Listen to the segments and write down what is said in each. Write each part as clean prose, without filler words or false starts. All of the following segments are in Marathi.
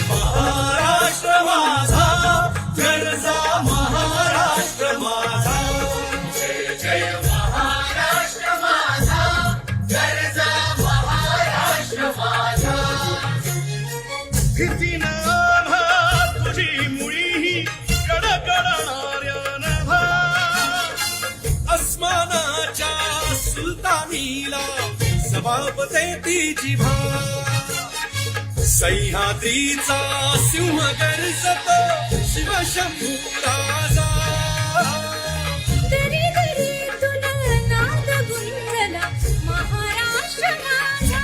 महाराष्ट्र माझा, गरजा महाराष्ट्र माझा. जय जय महाराष्ट्र माझा, गरजा महाराष्ट्र माझा. फिरतीन आभा तुझी मुळी कडकडणाऱ्या नभा, अस्मानाच्या सुलतानीला सभापते तिची भा. सह्याद्रीचा सिंह गर्जतो शिवशंभू राजा. दरी दरीतून नाद गुंजला महाराष्ट्र माझा.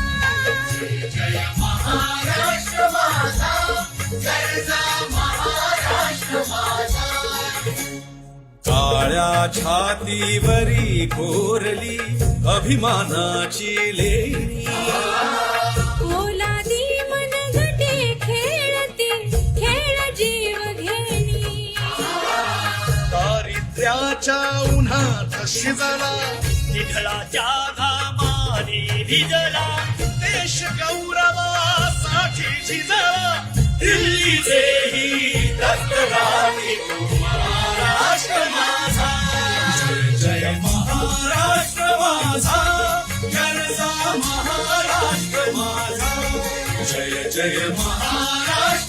जय महाराष्ट्र माझा, गरजा महाराष्ट्र माझा. काळ्या छातीवरी कोरली अभिमानाची लेणी, पोलादी मनगटे खेळती खेळ जीव घेणी. दारिद्र्याच्या उन्हात शिजला, निढळाच्या घामाने भिजला, देश गौरवासाठी झिजला, दिल्लीचेही दत्तराणी महाराष्ट्र माझा. जय जय महाराष्ट्र माझा, गरजा महाराष्ट्र माझा. जय जय महाराष्ट्र